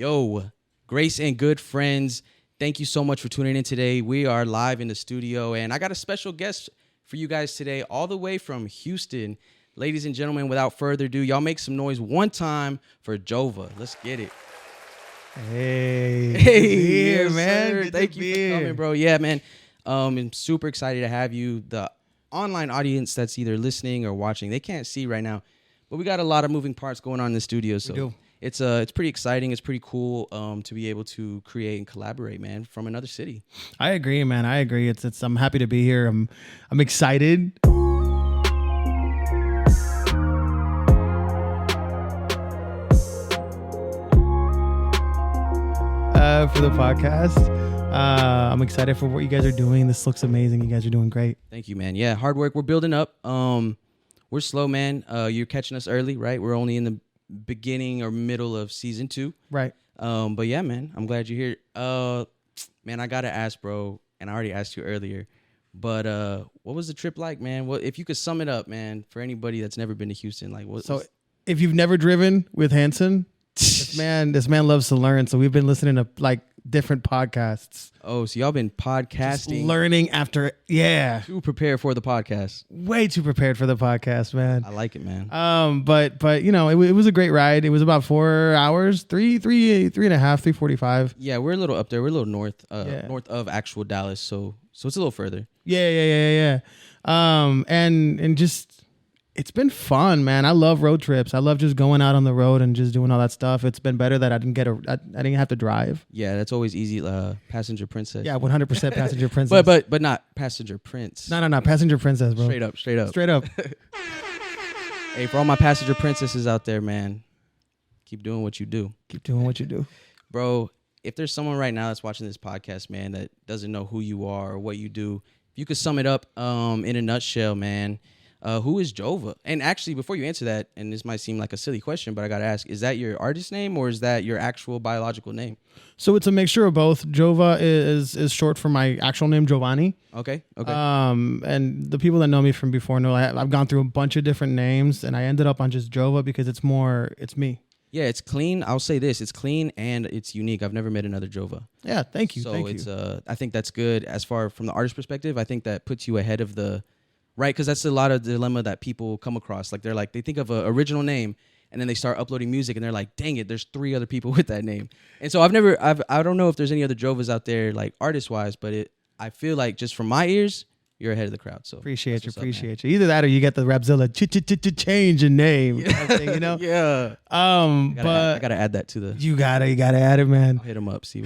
Yo, Grace and good friends, thank you so much for tuning in today. We are live in the studio, and I got a special guest for you guys today, all the way from Houston. Ladies and gentlemen, without further ado, y'all make some noise one time for Jova. Let's get it. Hey, Here, yes, man. sir. Thank you for coming, bro. Yeah, man. I'm super excited to have you. The online audience that's either listening or watching, they can't see right now, but we got a lot of moving parts going on in the studio. So it's pretty exciting. It's pretty cool to be able to create and collaborate, man, from another city. I agree, man. I agree. It's I'm happy to be here. I'm excited. For the podcast. I'm excited for what you guys are doing. This looks amazing. You guys are doing great. Thank you, man. Yeah, hard work. We're building up. We're slow, man. You're catching us early, right? We're only in the beginning or middle of season 2. Right. But yeah, man, I'm glad you're here. Man, I gotta ask, bro, and I already asked you earlier, but what was the trip like, man? What if you could sum it up, man, for anybody that's never been to Houston? Like, what? So, if you've never driven with Hanson, this man loves to learn. So we've been listening to like different podcasts. Oh, so y'all been podcasting, just learning after, to prepare for the podcast. Way too prepared for the podcast, man. I like it, man. But you know, it was a great ride. It was about 4 hours, three and a half, 3:45. Yeah, we're a little up there. We're a little north, north of actual Dallas. So it's a little further. Yeah. And just. It's been fun, man. I love road trips. I love just going out on the road and just doing all that stuff. It's been better that I didn't have to drive. Yeah, that's always easy. Passenger princess. Yeah, 100% passenger princess. but not passenger prince. No, passenger princess, bro. Straight up. Hey, for all my passenger princesses out there, man, keep doing what you do. Bro, if there's someone right now that's watching this podcast, man, that doesn't know who you are or what you do, if you could sum it up in a nutshell, man. Who is Jova? And actually, before you answer that, and this might seem like a silly question, but I got to ask, is that your artist name or is that your actual biological name? So it's a mixture of both. Jova is short for my actual name, Giovanni. Okay. And the people that know me from before know I've gone through a bunch of different names, and I ended up on just Jova because it's me. Yeah, it's clean. I'll say this. It's clean and it's unique. I've never met another Jova. Yeah, thank you. I think that's good. As far from the artist perspective, I think that puts you ahead of the... Right, because that's a lot of dilemma that people come across. Like they think of an original name, and then they start uploading music, and they're like, "Dang it, there's 3 other people with that name." And so I don't know if there's any other Jovas out there, like artist wise, but I feel like just from my ears, you're ahead of the crowd. So appreciate you. Either that or you get the Rapzilla change in name, you know? Yeah. But I gotta add that to the. You gotta add it, man. I'll hit him up, see.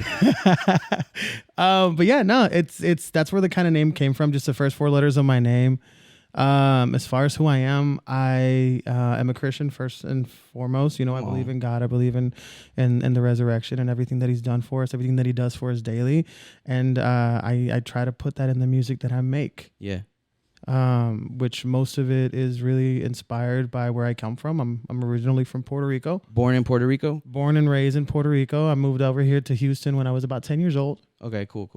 But yeah, no, it's that's where the kind of name came from. Just the first 4 letters of my name. As far as who I am a Christian first and foremost. You know, I believe in God. I believe in the resurrection and everything that He's done for us, everything that He does for us daily. And I try to put that in the music that I make. Yeah. Which most of it is really inspired by where I come from. I'm originally from Puerto Rico. Born in Puerto Rico? Born and raised in Puerto Rico. I moved over here to Houston when I was about 10 years old. Okay, cool.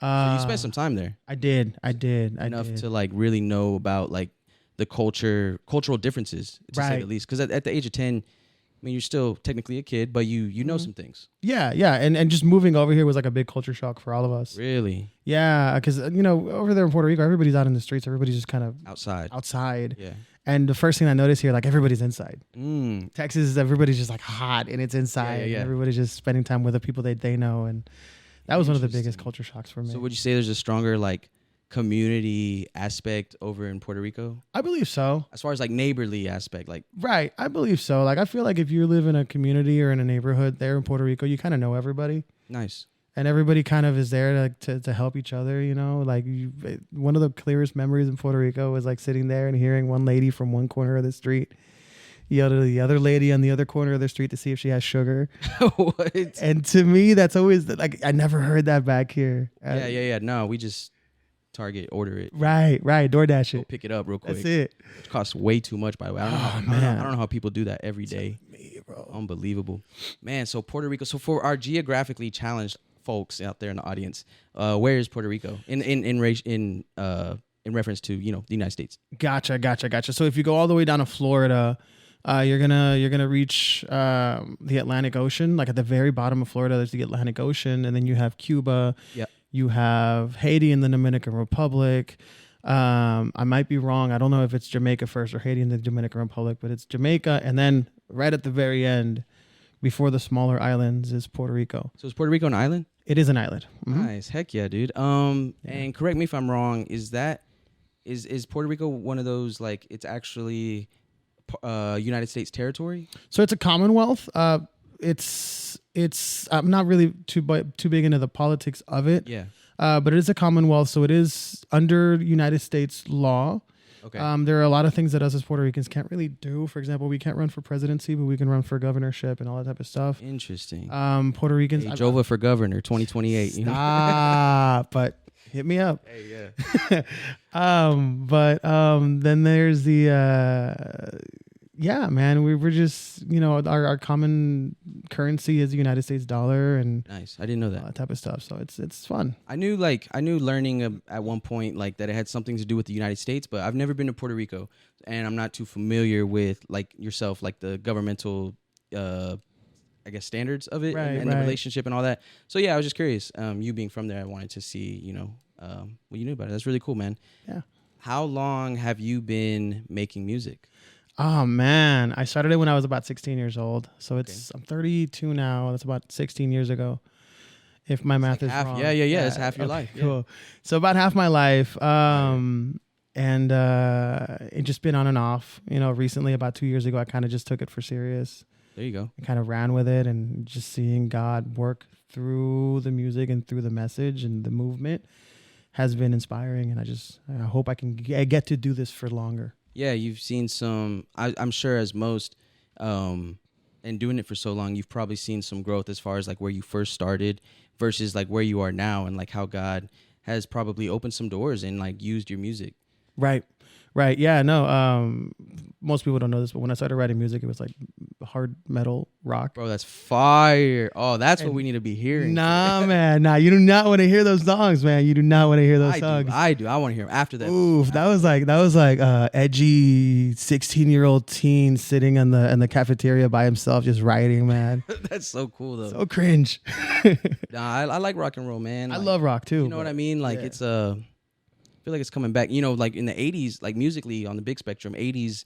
So you spent some time there. I did. Enough to like really know about like the cultural differences, to say the least. Because at the age of 10, I mean, you're still technically a kid, but you know some things. Yeah. And just moving over here was like a big culture shock for all of us. Really? Yeah, because, you know, over there in Puerto Rico, everybody's out in the streets. Everybody's just kind of... Outside. Yeah. And the first thing I noticed here, like, everybody's inside. Texas, everybody's just like hot and it's inside. Yeah. And everybody's just spending time with the people they know. And that was one of the biggest culture shocks for me. So would you say there's a stronger, like, community aspect over in Puerto Rico? I believe so. As far as like neighborly aspect, like right, I believe so. Like I feel like if you live in a community or in a neighborhood there in Puerto Rico, you kind of know everybody. Nice. And everybody kind of is there to help each other, you know. Like one of the clearest memories in Puerto Rico was like sitting there and hearing one lady from one corner of the street yell to the other lady on the other corner of the street to see if she has sugar. What? And to me, that's always like I never heard that back here. Yeah. No, we just Target, order it. Right. DoorDash it. Pick it up real quick. That's it. Which costs way too much, by the way. I don't know how people do that every day. Me, bro. Unbelievable. Man, so Puerto Rico. So for our geographically challenged folks out there in the audience, where is Puerto Rico in reference to, the United States? Gotcha. So if you go all the way down to Florida, You're gonna reach the Atlantic Ocean. Like at the very bottom of Florida, there's the Atlantic Ocean, and then you have Cuba. Yep. You have Haiti and the Dominican Republic. I might be wrong. I don't know if it's Jamaica first or Haiti and the Dominican Republic, but it's Jamaica, and then right at the very end, before the smaller islands, is Puerto Rico. So is Puerto Rico an island? It is an island. Mm-hmm. Nice, heck yeah, dude. And correct me if I'm wrong. Is Puerto Rico one of those, like, it's actually United States territory? So it's a Commonwealth. It's I'm not really too big into the politics of it. Yeah. But it is a Commonwealth, so it is under United States law. Okay. There are a lot of things that us as Puerto Ricans can't really do. For example, we can't run for presidency, but we can run for governorship and all that type of stuff. Interesting. Puerto Ricans. Hey, Jova for governor 2028. You know? Stop, but hit me up. Hey, yeah. Then there's the yeah, man. We're just, our common currency is the United States dollar, and nice. I didn't know that type of stuff. So it's fun. I knew learning at one point like that it had something to do with the United States, but I've never been to Puerto Rico, and I'm not too familiar with, like yourself, like the governmental, I guess, standards of it and the relationship and all that. So yeah, I was just curious. You being from there, I wanted to see, what you knew about it. That's really cool, man. Yeah. How long have you been making music? Oh man, I started it when I was about 16 years old. So I'm 32 now. That's about 16 years ago, if my math is half, wrong. Yeah. It's half your life. Cool. Yeah. So about half my life. And it just been on and off. Recently, about 2 years ago, I kind of just took it for serious. There you go. I kind of ran with it, and just seeing God work through the music and through the message and the movement has been inspiring. And I hope I can get to do this for longer. Yeah, you've seen some, I'm sure as most, and doing it for so long, you've probably seen some growth as far as like where you first started versus like where you are now, and like how God has probably opened some doors and like used your music. Right. Yeah, no. Most people don't know this, but when I started writing music, it was like hard metal rock. Bro, that's fire. Oh, that's what we need to be hearing. Nah, man. Nah, you do not want to hear those songs, man. You do not want to hear those songs. I do. I want to hear them after that. Oof, that was like edgy 16-year-old teen sitting in the cafeteria by himself just writing, man. That's so cool though. So cringe. Nah, I like rock and roll, man. I love rock too. You know what I mean? Like it's I feel like it's coming back. Like in the 80s, like musically on the big spectrum, 80s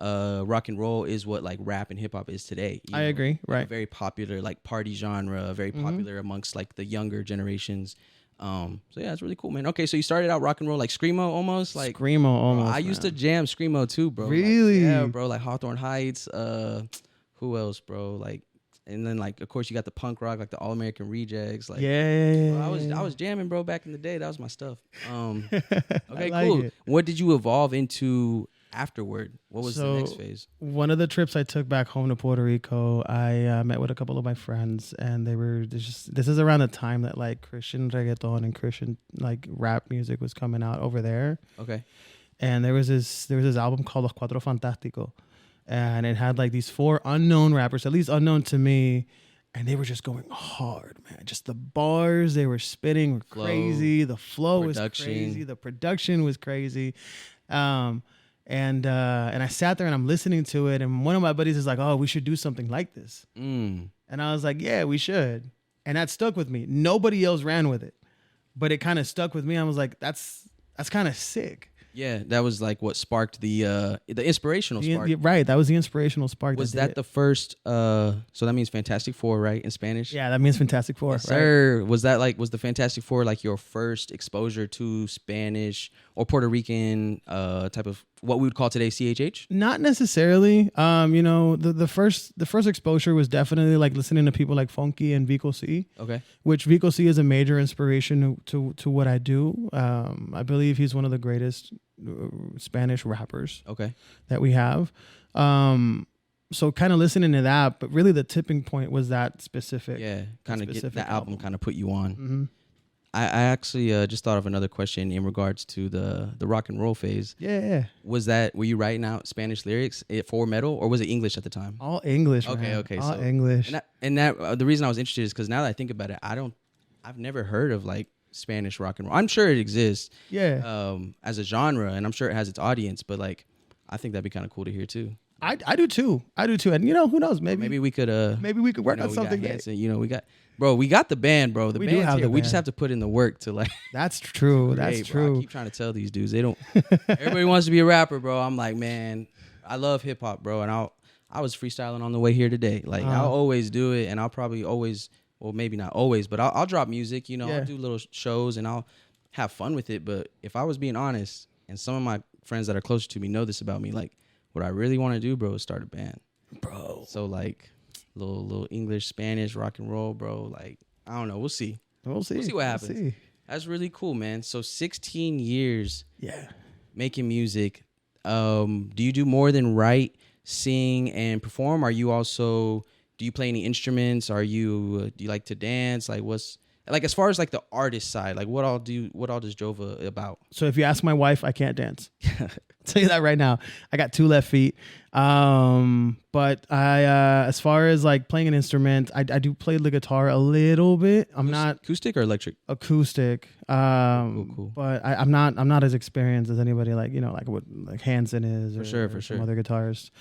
rock and roll is what like rap and hip hop is today. I agree. Right. Like very popular, like party genre, very popular amongst like the younger generations. So yeah, it's really cool, man. Okay, so you started out rock and roll like screamo almost, like screamo almost. I used to jam screamo too, bro. Really? Like, yeah, bro. Like Hawthorne Heights. Who else, bro? Like. And then, like, of course, you got the punk rock, like the All American Rejects. Like, bro, I was jamming, bro, back in the day. That was my stuff. Okay, cool. What did you evolve into afterward? What was the next phase? One of the trips I took back home to Puerto Rico, I met with a couple of my friends, and this is around the time that like Christian reggaeton and Christian like rap music was coming out over there. Okay. And there was this album called Los Cuatro Fantásticos. And it had like these 4 unknown rappers, at least unknown to me, and they were just going hard, man. Just the bars they were spitting were crazy. The flow was crazy. The production was crazy. And I sat there and I'm listening to it, and one of my buddies is like, "Oh, we should do something like this." And I was like, "Yeah, we should." And that stuck with me. Nobody else ran with it, but it kind of stuck with me. I was like, "That's kind of sick." Yeah, that was like what sparked the inspirational spark. Right, that was the inspirational spark. Was that the first? So that means Fantastic Four, right, in Spanish? Yeah, that means Fantastic Four. Yes, right? sir. Was the Fantastic Four like your first exposure to Spanish or Puerto Rican type of what we would call today CHH? Not necessarily. The first exposure was definitely like listening to people like Funky and Vico C. Okay. Which Vico C is a major inspiration to what I do. I believe he's one of the greatest Spanish rappers. Okay. That we have. So kind of listening to that, but really the tipping point was that specific. Yeah, kind of get that album kind of put you on. Mm-hmm. I actually just thought of another question in regards to the rock and roll phase. Yeah. Were you writing out Spanish lyrics for metal, or was it English at the time? All English. Okay. All English. And that the reason I was interested is because now that I think about it, I've never heard of like Spanish rock and roll. I'm sure it exists. Yeah. As a genre, and I'm sure it has its audience, but like I think that'd be kind of cool to hear too. I do too. And who knows? Maybe we could work on something. We got the band, bro. The we band's do have here. the We just band. have to put in the work to like. That's true. That's true. Bro. I keep trying to tell these dudes they don't. Everybody wants to be a rapper, bro. I'm like, man, I love hip hop, bro, and I was freestyling on the way here today. Like I'll always do it, and I'll probably always, well, maybe not always, but I'll drop music. I'll do little shows and I'll have fun with it. But if I was being honest, and some of my friends that are closer to me know this about me, like what I really want to do, bro, is start a band, bro. So like little English, Spanish, rock and roll, bro. Like I don't know. We'll see. We'll see what happens. That's really cool, man. So 16 years. Yeah. Making music. Do you do more than write, sing, and perform? Are you also, do you play any instruments? Do you like to dance? Like what's, like as far as like the artist side, like what all does Jova about? So if you ask my wife, I can't dance. I'll tell you that right now. I got 2 left feet. But I, as far as like playing an instrument, I do play the guitar a little bit. I'm not acoustic or electric. Acoustic. Cool. But I'm not as experienced as anybody like what like Hanson is for sure. Other guitarists.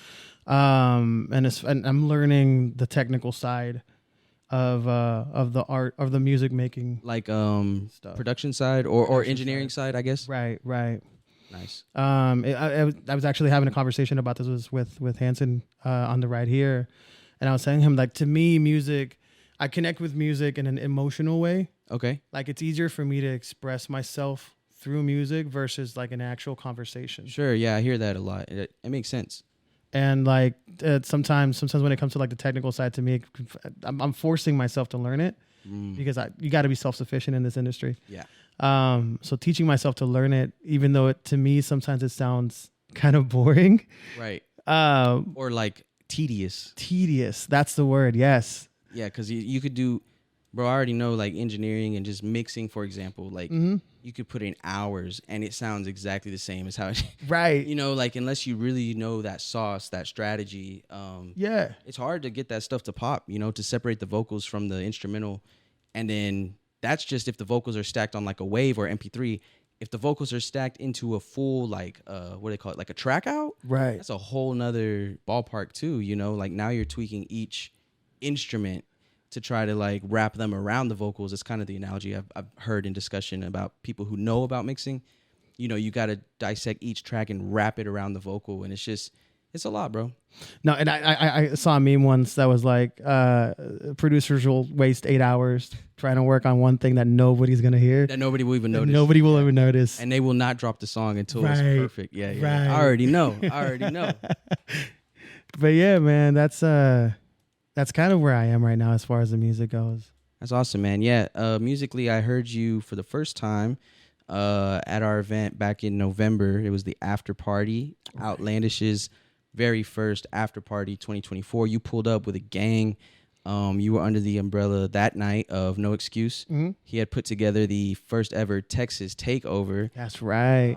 And I'm learning the technical side of the art of the music making, like stuff. Production side or engineering side, I guess. Right. Nice. I was actually having a conversation about this with Hanson on the ride here, and I was telling him like, to me, music, I connect with music in an emotional way. Okay. Like it's easier for me to express myself through music versus like an actual conversation. Sure. Yeah, I hear that a lot. It makes sense. And like sometimes when it comes to like the technical side, to me, I'm forcing myself to learn it because you got to be self-sufficient in this industry. Yeah. So teaching myself to learn it, even though to me sometimes it sounds kind of boring. Right. Or like tedious. Tedious. That's the word. Yes. Yeah, because you could do, bro, I already know like engineering and just mixing, for example, like you could put in hours and it sounds exactly the same as how it, right. Like unless you really know that sauce, that strategy, it's hard to get that stuff to pop, to separate the vocals from the instrumental. And then that's just if the vocals are stacked on like a wave or MP3. If the vocals are stacked into a full, like, what do they call it? Like a track out? Right. That's a whole nother ballpark too, Like now you're tweaking each instrument to try to like wrap them around the vocals. It's kind of the analogy I've heard in discussion about people who know about mixing. You got to dissect each track and wrap it around the vocal. And it's a lot, bro. No, and I saw a meme once that was like, producers will waste 8 hours trying to work on one thing that nobody's going to hear. That nobody will even notice. Nobody will ever notice. And they will not drop the song until it's perfect. Yeah. Right. I already know. But yeah, man, that's kind of where I am right now as far as the music goes. That's awesome, man. Yeah, musically, I heard you for the first time at our event back in November. It was the after party, Outlandish's very first after party 2024. You pulled up with a gang. You were under the umbrella that night of No Excuse. Mm-hmm. He had put together the first ever Texas takeover. That's right.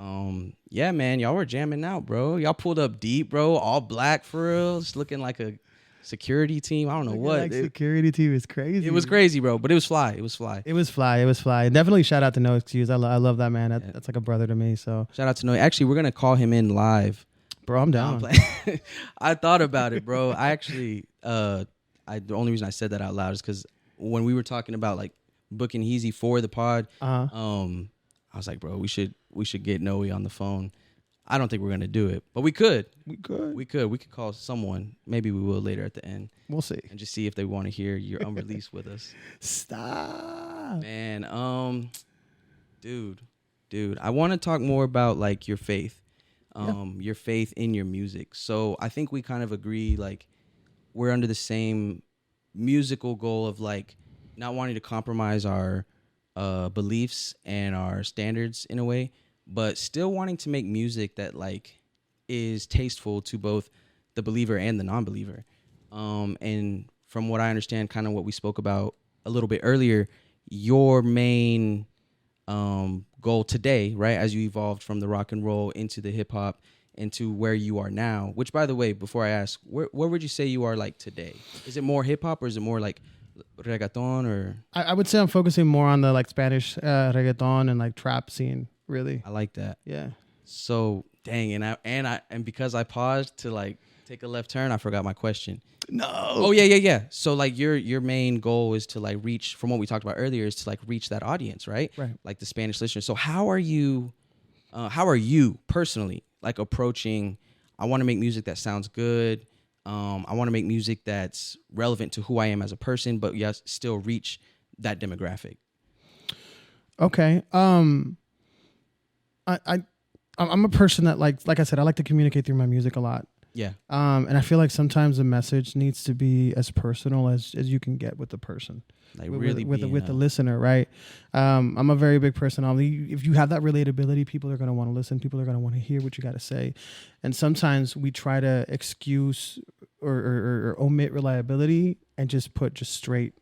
Yeah, man, y'all were jamming out, bro. Y'all pulled up deep, bro. All black for real. Just looking like a security team. I don't know what. Like security team is crazy. It was crazy, bro. But it was fly. It was fly. And definitely shout out to No Excuse. I love that man. That's like a brother to me. So shout out to No. Actually, we're gonna call him in live. Bro, I'm down. I thought about it, bro. I actually, the only reason I said that out loud is because when we were talking about like booking Heezy for the pod, I was like, bro, we should get Noe on the phone. I don't think we're gonna do it, but we could. We could call someone. Maybe we will later at the end. We'll see. And just see if they want to hear your unreleased with us. Stop, man. Dude, I want to talk more about like your faith. Your faith in your music. So I think we kind of agree, like we're under the same musical goal of like not wanting to compromise our beliefs and our standards in a way, but still wanting to make music that like is tasteful to both the believer and the non-believer. And from what I understand, kind of what we spoke about a little bit earlier, your main goal today, right, as you evolved from the rock and roll into the hip hop into where you are now, which by the way, before I ask, where would you say you are like today? Is it more hip hop or is it more like reggaeton? Or I would say I'm focusing more on the like Spanish reggaeton and like trap scene, really. I like that. Yeah. So dang, and because I paused to like Take a left turn. I forgot my question. No. Oh yeah. So like your main goal is to like reach, from what we talked about earlier, is to like reach that audience, right? Right. Like the Spanish listeners. So how are you personally like approaching? I want to make music that sounds good. I want to make music that's relevant to who I am as a person, but yes, still reach that demographic. Okay. I'm a person that like I said, I like to communicate through my music a lot. Yeah. And I feel like sometimes the message needs to be as personal as you can get with the person, Like with really with being, the listener, right? I'm a very big personality. If you have that relatability, people are going to want to listen. People are going to want to hear what you got to say. And sometimes we try to excuse or omit reliability and just put just straight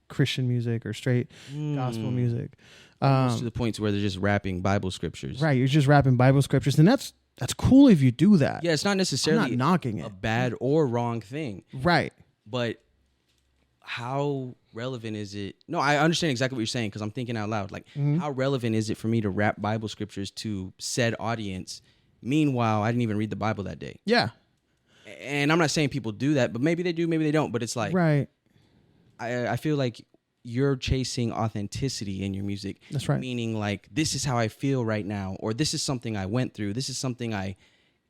Christian music or straight gospel music. To the point to where they're just rapping Bible scriptures. Right, you're just rapping Bible scriptures, and that's cool if you do that. Yeah, it's not necessarily I'm not knocking it. a bad or wrong thing. Right. But how relevant is it? No, I understand exactly what you're saying because I'm thinking out loud. Like, how relevant is it for me to rap Bible scriptures to said audience? Meanwhile, I didn't even read the Bible that day. Yeah. And I'm not saying people do that, but maybe they do, maybe they don't. But it's like, right. I feel like you're chasing authenticity in your music. That's right. Meaning like, this is how I feel right now, or this is something I went through. This is something I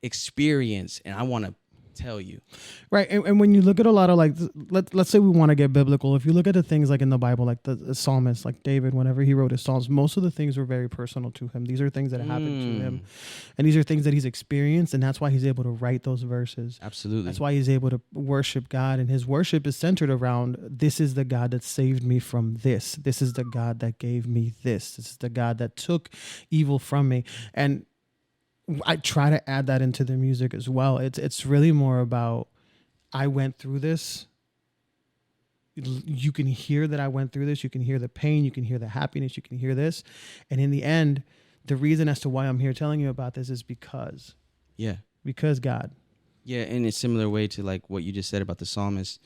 experienced, and I want to tell you. Right. And when you look at a lot of like, let's say we want to get biblical. If you look at the things like in the Bible, like the psalmist, like David, whenever he wrote his Psalms, most of the things were very personal to him. These are things that happened to him. And these are things that he's experienced. And that's why he's able to write those verses. Absolutely. That's why he's able to worship God. And his worship is centered around, this is the God that saved me from this. This is the God that gave me this. This is the God that took evil from me. And I try to add that into the music as well. It's really more about, I went through this. You can hear that I went through this. You can hear the pain. You can hear the happiness. You can hear this. And in the end, the reason as to why I'm here telling you about this is because. Yeah. Because God. Yeah, in a similar way to like what you just said about the psalmist,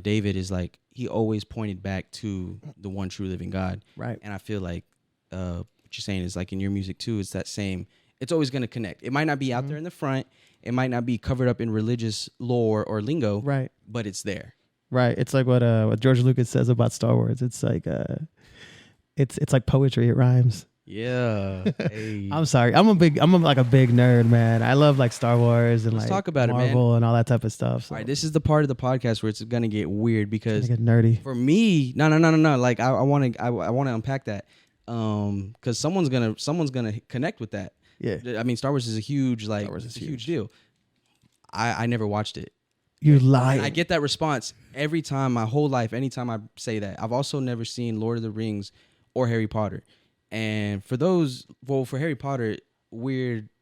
David is like, he always pointed back to the one true living God. Right. And I feel like what you're saying is like in your music too, it's that same. It's always going to connect. It might not be out there in the front. It might not be covered up in religious lore or lingo. Right. But it's there. Right. It's like what George Lucas says about Star Wars. It's like it's like poetry. It rhymes. Yeah. Hey. I'm sorry. I'm like a big nerd, man. I love like Star Wars and Let's like talk about Marvel it, man. And all that type of stuff. So. All right, this is the part of the podcast where it's going to get weird because get nerdy. For me, no. Like I want to unpack that. Cuz someone's going to connect with that. Yeah. I mean, Star Wars is a huge huge deal. I never watched it. You lie. I get that response every time, my whole life, anytime I say that. I've also never seen Lord of the Rings or Harry Potter. And for Harry Potter,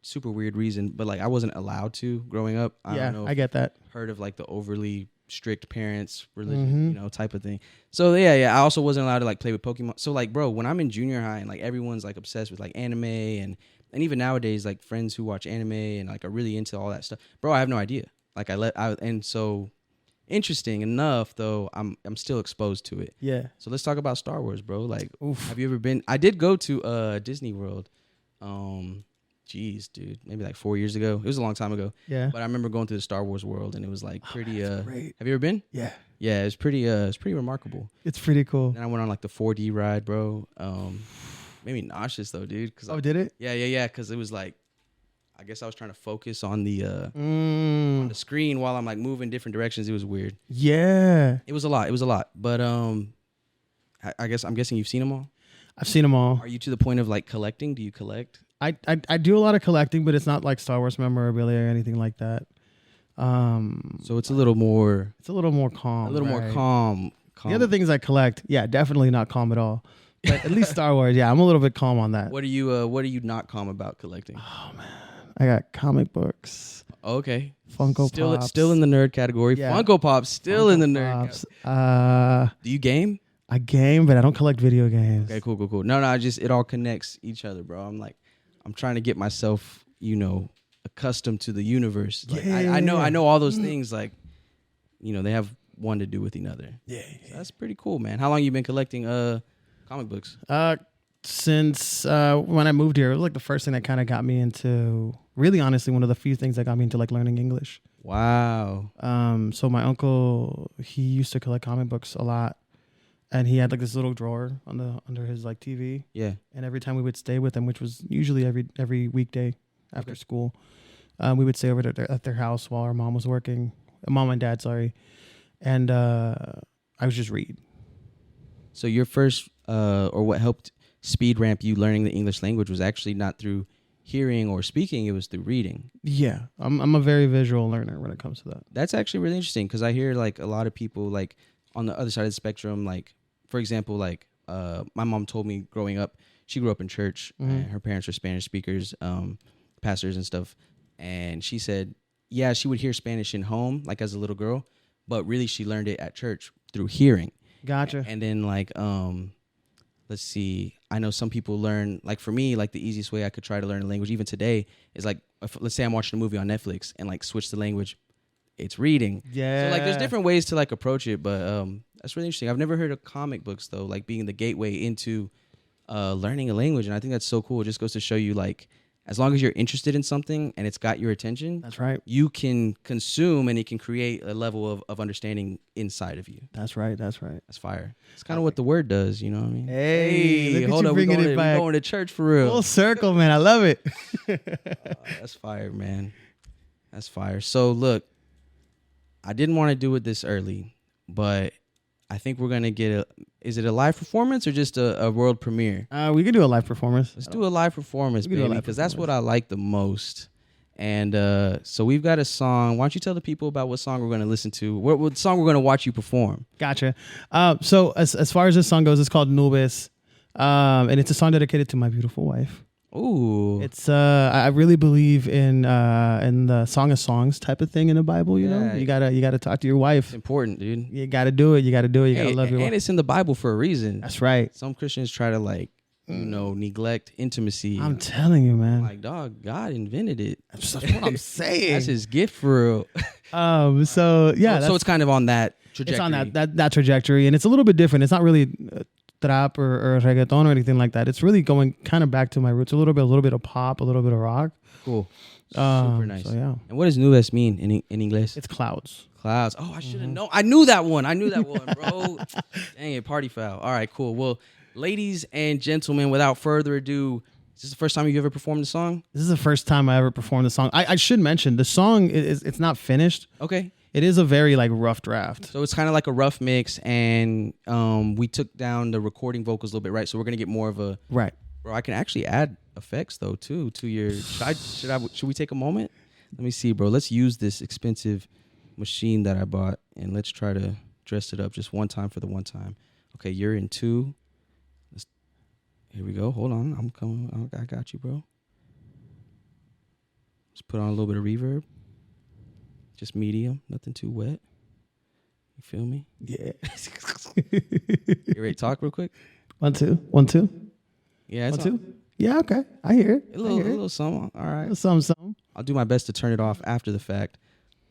super weird reason, but like I wasn't allowed to growing up. I don't know I get that. Heard of like the overly strict parents, religion, type of thing. So yeah. I also wasn't allowed to like play with Pokemon. So like, bro, when I'm in junior high and like everyone's like obsessed with like anime and even nowadays, like friends who watch anime and like are really into all that stuff, bro, I have no idea. Like and so interesting enough though, I'm still exposed to it. Yeah. So let's talk about Star Wars, bro. Like, Oof. Have you ever been? I did go to Disney World. Geez, dude, maybe like 4 years ago. It was a long time ago. Yeah. But I remember going to the Star Wars world and it was like pretty. Great. Have you ever been? Yeah. Yeah, it's pretty remarkable. It's pretty cool. And I went on like the 4D ride, bro. Maybe nauseous though, dude. Did it? Yeah. Because it was like, I guess I was trying to focus on on the screen while I'm like moving different directions. It was weird. Yeah. It was a lot. But I'm guessing you've seen them all. I've seen them all. Are you to the point of like collecting? Do you collect? I do a lot of collecting, but it's not like Star Wars memorabilia or anything like that. So it's a little more. It's a little more calm. A little more calm. The other things I collect, yeah, definitely not calm at all. But at least Star Wars, yeah, I'm a little bit calm on that. What are you not calm about collecting? Oh man, I got comic books. Okay. Funko Pops. Still in the nerd category. Yeah. Funko Pops still in the nerd. Do you game? I game, but I don't collect video games. Okay, cool. No, it all connects each other, bro. I'm trying to get myself, accustomed to the universe. Like, yeah. I know all those things. Like, they have one to do with another. Yeah. So that's pretty cool, man. How long you been collecting comic books? Since when I moved here, it was like the first thing that kind of got me into. Really, honestly, one of the few things that got me into like learning English. Wow. So my uncle, he used to collect comic books a lot, and he had like this little drawer under his like TV. Yeah. And every time we would stay with him, which was usually every weekday after school, we would stay over at their house while our mom was working. Mom and dad, sorry. And I would just read. So your first, or what helped speed ramp you learning the English language was actually not through hearing or speaking, it was through reading. Yeah, I'm a very visual learner when it comes to that. That's actually really interesting because I hear like a lot of people like on the other side of the spectrum, like for example, like my mom told me growing up, she grew up in church and her parents were Spanish speakers, pastors and stuff. And she said, yeah, she would hear Spanish in home, like as a little girl, but really she learned it at church through hearing. Gotcha. And then like, let's see, I know some people learn, like for me, like the easiest way I could try to learn a language even today is like, let's say I'm watching a movie on Netflix and like switch the language, it's reading. Yeah. So like there's different ways to like approach it, but that's really interesting. I've never heard of comic books though, like being the gateway into learning a language. And I think that's so cool. It just goes to show you like, as long as you're interested in something and it's got your attention, that's right. You can consume and it can create a level of understanding inside of you. That's right. That's right. That's fire. It's kind of what the word does, you know what I mean? Hey, hold up, we're going to church for real. Full circle, man. I love it. That's fire, man. That's fire. So look, I didn't want to do it this early, but I think we're going to get is it a live performance or just a world premiere? We can do a live performance. Let's do a live performance, baby, because that's what I like the most. And so we've got a song. Why don't you tell the people about what song we're going to listen to? What song we're going to watch you perform? Gotcha. So as far as this song goes, it's called Nubes. And it's a song dedicated to my beautiful wife. Ooh. It's I really believe in the Song of Songs type of thing in the Bible, you know? You gotta talk to your wife. It's important, dude. You gotta do it. You gotta love your wife. And it's in the Bible for a reason. That's right. Some Christians try to like, neglect intimacy. I'm telling you, man. Like, dog, God invented it. That's what I'm saying. That's his gift for real. So yeah. So it's kind of on that trajectory. It's on that trajectory, and it's a little bit different. It's not really trap or reggaeton or anything like that. It's really going kind of back to my roots a little bit of pop, a little bit of rock. Cool. Super nice. So yeah. And what does nubes mean in English? It's clouds. Clouds. Oh, I should have known. I knew that one, bro. Dang it, party foul. All right, cool. Well, ladies and gentlemen, without further ado, is this the first time you've ever performed the song? This is the first time I ever performed the song. I should mention the song it's not finished. Okay. It is a very like rough draft. So it's kind of like a rough mix, and we took down the recording vocals a little bit, right? So we're gonna get more of a right. Bro, I can actually add effects though too to your. Should we take a moment? Let me see, bro. Let's use this expensive machine that I bought, and let's try to dress it up just one time for the one time. Okay, you're in 2. Here we go. Hold on, I'm coming. I got you, bro. Let's put on a little bit of reverb. Just medium, nothing too wet. You feel me? Yeah. You ready to talk real quick? 1 2 1 2. Yeah, it's 1 2. Yeah, okay. I hear it. A little something. All right. Something. I'll do my best to turn it off after the fact.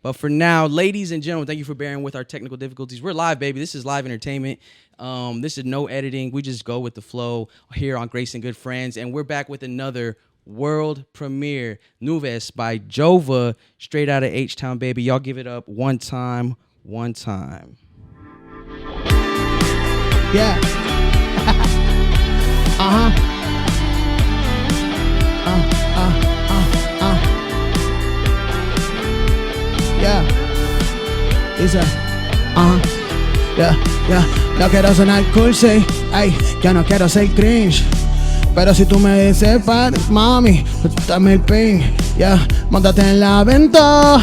But for now, ladies and gentlemen, thank you for bearing with our technical difficulties. We're live, baby. This is live entertainment. This is no editing. We just go with the flow here on Grace and Good Friends. And we're back with another world premiere, Nubes by Jova, straight out of H-Town, baby. Y'all give it up one time. Yeah. Yeah. Dice, yeah. No quiero sonar cursi, ay, yo no quiero ser cringe. Pero si tú me dices, mami, dame el pin, yeah. Móntate en la venta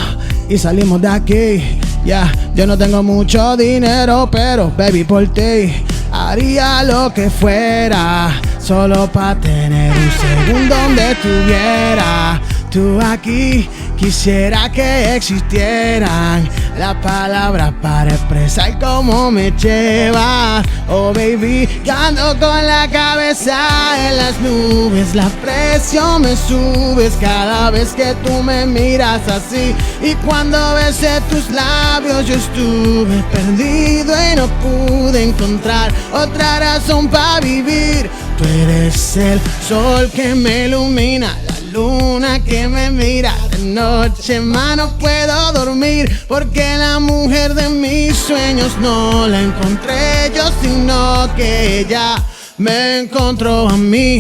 y salimos de aquí, yeah. Yo no tengo mucho dinero, pero baby por ti haría lo que fuera, solo para tener un segundo donde estuviera tú aquí. Quisiera que existieran las palabras para expresar cómo me llevas. Oh baby, yo ando con la cabeza en las nubes. La presión me subes cada vez que tú me miras así. Y cuando besé tus labios yo estuve perdido y no pude encontrar otra razón para vivir. Tú eres el sol que me ilumina, la luna que me mira de noche, más no puedo dormir porque la mujer de mis sueños no la encontré yo, sino que ella me encontró a mí.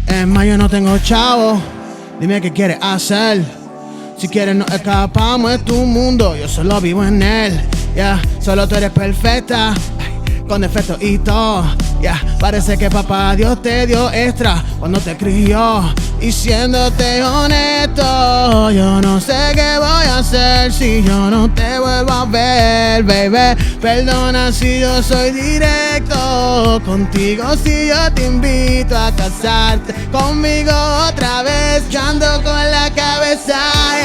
Es más, yo no tengo chavo, dime qué quieres hacer. Si quieres nos escapamos de tu mundo, yo solo vivo en él. Solo tú eres perfecta, con defectos y todo. Parece que papá Dios te dio extra cuando te crió. Y siéndote honesto, yo no sé qué voy a hacer si yo no te vuelvo a ver, baby. Perdona si yo soy directo contigo, si yo te invito a casarte conmigo otra vez. Yo ando con la cabeza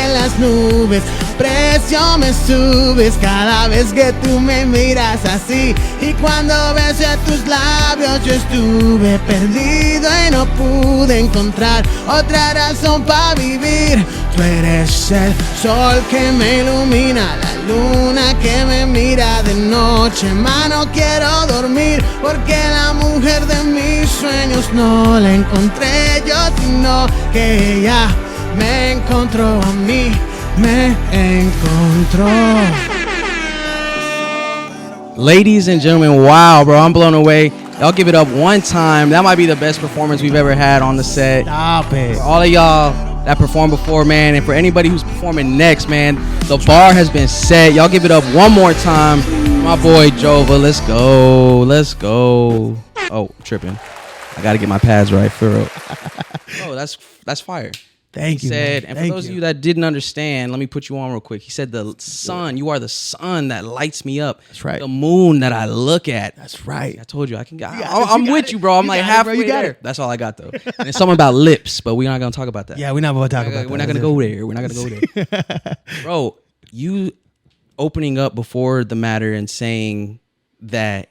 en las nubes, precio me subes cada vez que tú me miras así. Y cuando besé tus labios yo estuve perdido y no pude encontrar otra razón para vivir. Tú eres el sol que me ilumina, la luna que me mira de noche, más no quiero dormir porque la mujer de mis sueños no la encontré yo, sino que ella me encontró a mí, me encontró. Ladies and gentlemen, wow, bro, I'm blown away. Y'all give it up one time. That might be the best performance we've ever had on the set. Stop it. For all of y'all that performed before, man, and for anybody who's performing next, man, the bar has been set. Y'all give it up one more time. My boy Jova, let's go. Let's go. Oh, tripping. I got to get my pads right, for real. Oh, that's fire. Thank you. Said, man. and for those of you that didn't understand, let me put you on real quick. He said, the sun, you are the sun that lights me up. That's right. The moon that I look at. That's right. I told you, I'm with you, bro. I'm like halfway you got there. it. That's all I got, though. And it's something about lips, but we're not going to talk about that. Yeah, we're not going to talk about that. We're not going to go there. We're not going to go there. Bro, you opening up before the matter and saying that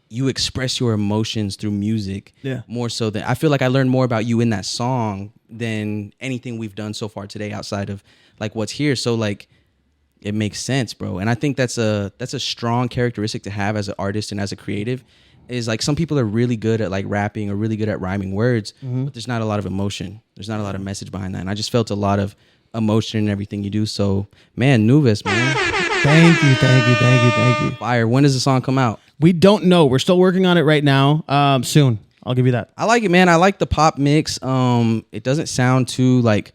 you express your emotions through music more so than, I feel like I learned more about you in that song than anything we've done so far today outside of like what's here. So like it makes sense, bro. And I think that's a strong characteristic to have as an artist and as a creative, is like some people are really good at like rapping or really good at rhyming words, but there's not a lot of emotion. There's not a lot of message behind that. And I just felt a lot of emotion in everything you do. So man, Nuves, man. Thank you. Fire. When does the song come out? We don't know. We're still working on it right now. Soon. I'll give you that. I like it, man. I like the pop mix. It doesn't sound too like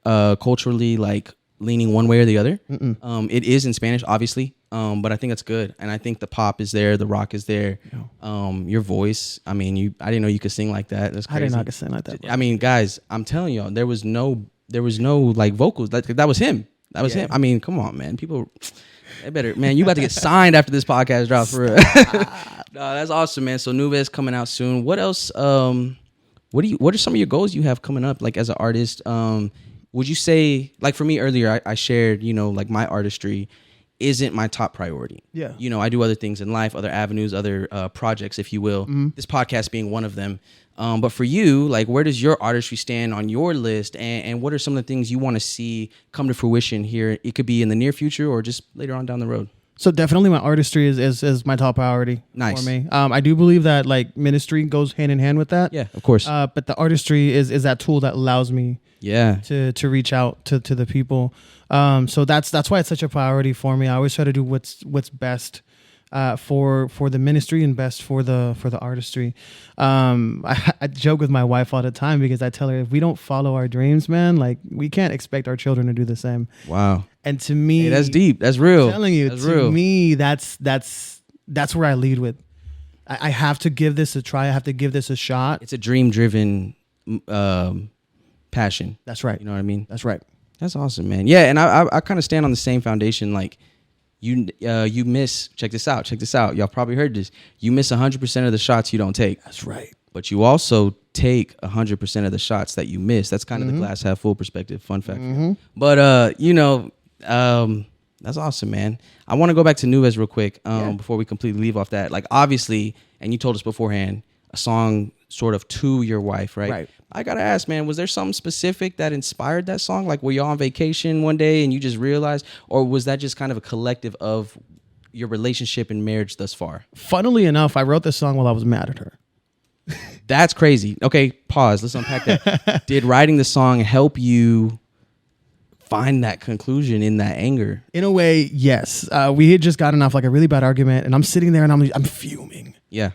culturally like leaning one way or the other. It is in Spanish, obviously, but I think that's good. And I think the pop is there, the rock is there. Your voice, I mean, I didn't know you could sing like that. That's crazy. I didn't know I could sing like that. I mean, guys, I'm telling y'all, there was no like vocals. That was him. That was him. I mean, come on, man. People, they better, man. You about to get signed after this podcast drops, for real. No, that's awesome, man. So Nuves coming out soon. What else? What are some of your goals you have coming up, like as an artist? Would you say, like for me earlier, I shared, like my artistry isn't my top priority. Yeah. I do other things in life, other avenues, other projects, if you will. This podcast being one of them. But for you, like, where does your artistry stand on your list? And what are some of the things you want to see come to fruition here? It could be in the near future or just later on down the road. So definitely my artistry is my top priority for me. I do believe that like ministry goes hand in hand with that. Yeah, of course. But the artistry is that tool that allows me to reach out to the people. So that's why it's such a priority for me. I always try to do what's best for the ministry and best for the artistry. I joke with my wife all the time because I tell her, if we don't follow our dreams, man, like we can't expect our children to do the same. Wow. And to me, hey, that's deep. That's real. I'm telling you, that's to real. me, that's where I lead with. I have to give this a try. I have to give this a shot. It's a dream-driven passion. That's right. You know what I mean? That's right. That's awesome, man. Yeah, and I kind of stand on the same foundation. Like you miss. Check this out. Y'all probably heard this. You miss 100% of the shots you don't take. That's right. But you also take 100% of the shots that you miss. That's kind of the glass half full perspective. Fun fact. But that's awesome, man. I want to go back to Nuves real quick before we completely leave off that. Like obviously, and you told us beforehand, a song sort of to your wife, right? Right. I gotta ask, man, was there something specific that inspired that song? Like were y'all on vacation one day and you just realized, or was that just kind of a collective of your relationship and marriage thus far? Funnily enough, I wrote this song while I was mad at her. That's crazy. Okay, pause. Let's unpack that. Did writing the song help you find that conclusion in that anger? In a way, yes. We had just gotten off like a really bad argument, and I'm sitting there and I'm fuming. Yeah.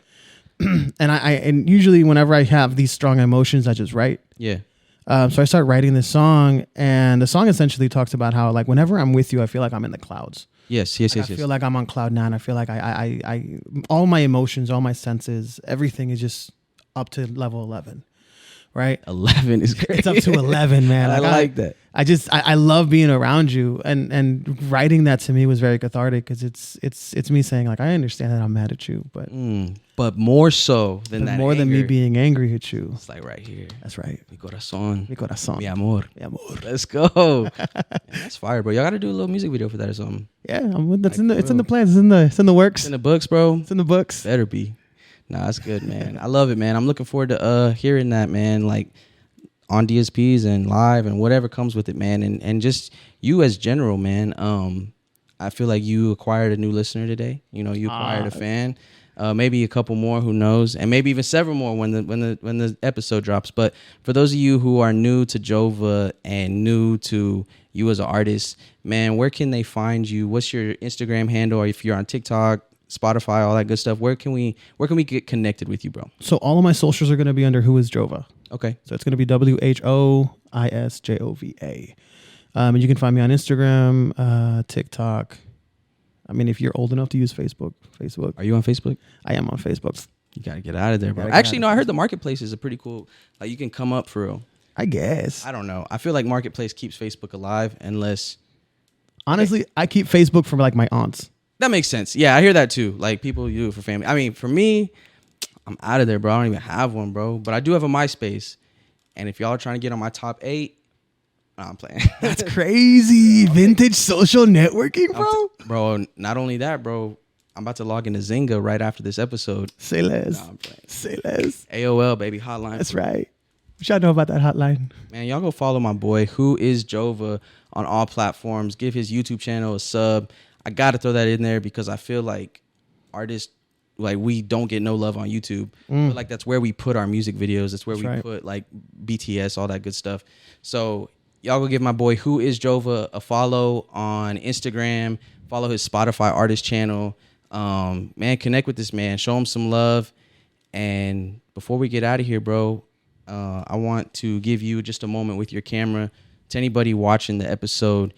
and usually whenever I have these strong emotions, I just write. Yeah. So I start writing this song, and the song essentially talks about how like whenever I'm with you, I feel like I'm in the clouds. Yes. I feel like I'm on cloud nine. I feel like I all my emotions, all my senses, everything is just up to level 11. Right? 11 is great. It's up to 11, man. I like that. I love being around you, and writing that to me was very cathartic because it's me saying like I understand that I'm mad at you, but more so than that, more anger, than me being angry at you. It's like right here. That's right. Mi corazón, mi amor, mi amor. Let's go. Man, that's fire, bro. Y'all got to do a little music video for that or something. Yeah, it's in the plans. It's in the works. It's in the books, bro. It's in the books. Better be. Nah, that's good, man. I love it, man. I'm looking forward to hearing that, man. Like on DSPs and live and whatever comes with it, man. And just you as general, man. I feel like you acquired a new listener today. You know, you acquired a fan. Maybe a couple more, who knows, and maybe even several more when the episode drops. But for those of you who are new to Jova and new to you as an artist, man, where can they find you? What's your Instagram handle? Or if you're on TikTok, Spotify, all that good stuff, where can we get connected with you, bro? So all of my socials are going to be under Who Is Jova. Okay. So it's going to be WHOISJOVA. And you can find me on Instagram, TikTok. I mean, if you're old enough to use Facebook. Are you on Facebook? I am on Facebook. You got to get out of there, bro. Actually, no, I heard the Marketplace is a pretty cool, like you can come up for real. I guess. I don't know. I feel like Marketplace keeps Facebook alive unless. Honestly, I keep Facebook for like my aunts. That makes sense. Yeah, I hear that too. Like people do it for family. I mean, for me, I'm out of there, bro. I don't even have one, bro. But I do have a MySpace. And if y'all are trying to get on my top 8, I'm playing. That's crazy. Vintage social networking, bro. Bro, not only that, bro. I'm about to log into Zynga right after this episode. Say less. I'm playing. Say less. AOL, baby, hotline. That's right. What y'all know about that hotline? Man, y'all go follow my boy, Who Is Jova, on all platforms. Give his YouTube channel a sub. I got to throw that in there because I feel like artists, like we don't get no love on YouTube. But like that's where we put our music videos. That's where we put like BTS, all that good stuff. So y'all go give my boy Who Is Jova a follow on Instagram. Follow his Spotify artist channel. Man, connect with this man. Show him some love. And before we get out of here, bro, I want to give you just a moment with your camera to anybody watching the episode.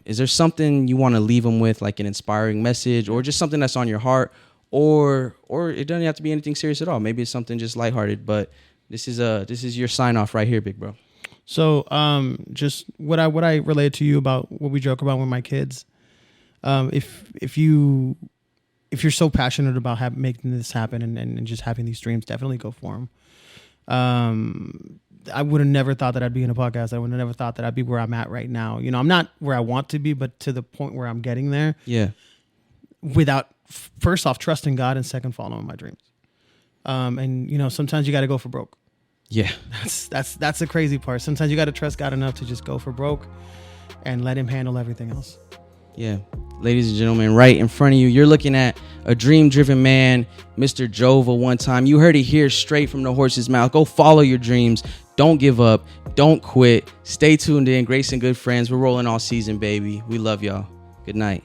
Is there something you want to leave them with, like an inspiring message or just something that's on your heart, or it doesn't have to be anything serious at all. Maybe it's something just lighthearted, but this is your sign off right here, big bro. So, just what I relayed to you about what we joke about with my kids. If you're so passionate about making this happen and just having these dreams, definitely go for them. I would have never thought that I'd be in a podcast. I would have never thought that I'd be where I'm at right now. You know, I'm not where I want to be, but to the point where I'm getting there. Yeah. Without, first off, trusting God, and second, following my dreams. And you know, sometimes you got to go for broke. Yeah. That's the crazy part. Sometimes you got to trust God enough to just go for broke and let him handle everything else. Yeah. Ladies and gentlemen, right in front of you, you're looking at a dream-driven man, Mr. Jova. One time, you heard it here straight from the horse's mouth. Go follow your dreams. Don't give up. Don't quit. Stay tuned in. Grace and Good Friends. We're rolling all season, baby. We love y'all. Good night.